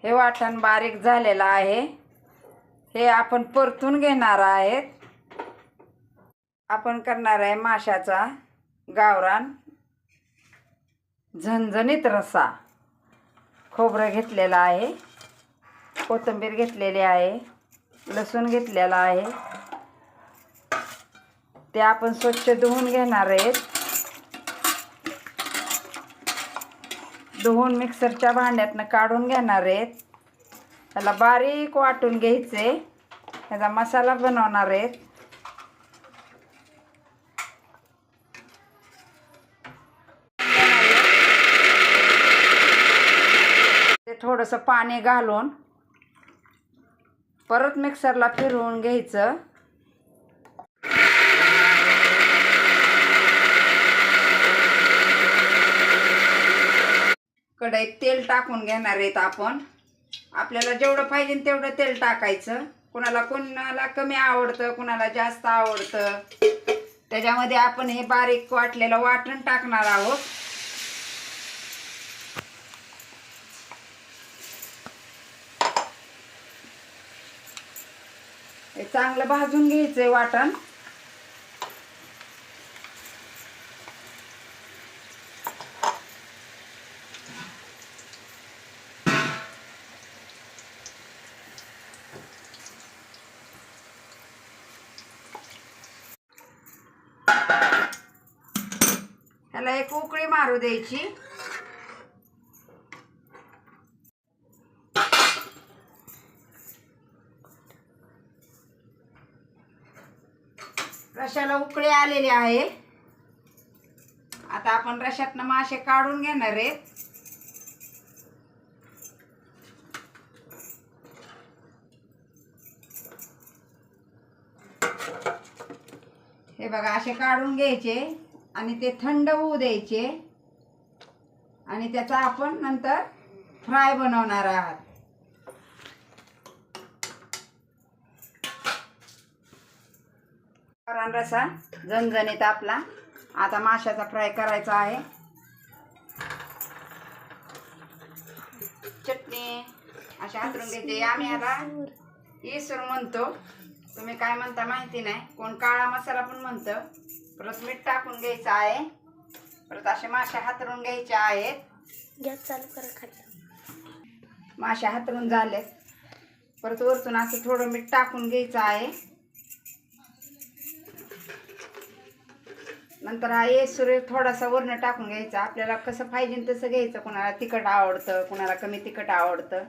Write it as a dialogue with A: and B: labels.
A: हे वाटण बारीक झालेलं आहे. हे आपण परतून घेणार आहेत. आपण करणार आहे माशाचा गावरान झणझणीत रस्सा. खोबरं घेतलेलं आहे, कोथिंबीर घेतलेली आहे, लसूण घेतलेला आहे. ते आपण स्वच्छ धुवून घेणार आहेत. धुवून मिक्सरच्या भांड्यातनं काढून घेणार आहेत. त्याला बारीक वाटून घ्यायचे. त्याचा मसाला बनवणार आहेत. ते थोडंसं पाणी घालून परत मिक्सरला फिरवून घ्यायचं. कढईत तेल टाकून घेणार आहेत आपण. आपल्याला जेवढं पाहिजे तेवढं तेल टाकायचं. कुणाला कमी आवडतं, कुणाला जास्त आवडतं. त्याच्यामध्ये आपण हे बारीक वाटलेलं वाटण टाकणार आहोत. हे चांगलं भाजून घ्यायचंय वाटण. ह्याला एक उकळी मारू द्यायची. रश्याला उकळी आलेली आहे. आता आपण रश्यातनं मासे काढून घेणार आहेत. हे बघा, असे काढून घ्यायचे आणि ते थंड होऊ द्यायचे आणि त्याचा आपण नंतर फ्राय बनवणार आहात. गावरान रस्सा झणझणीत आपला. आता माशाचा फ्राय करायचा आहे. चटणी अशा हातरून घ्यायची. आम्ही याला इसर म्हणतो, तुम्ही काय म्हणता माहिती नाही. कोण काळा मसाला पण म्हणतं. परत मीठ टाकून घ्यायचं आहे. परत असे मासे हातरून घ्यायचे आहेत.
B: गॅस चालू करा खाली.
A: मासे हातरून झाले. परत वरतून असं थोडं मीठ टाकून घ्यायचं आहे. नंतर हा येसूर थोडासा वरनं टाकून घ्यायचा. आपल्याला कसं पाहिजे तसं घ्यायचं. कुणाला तिखट आवडतं, कुणाला कमी तिखट आवडतं.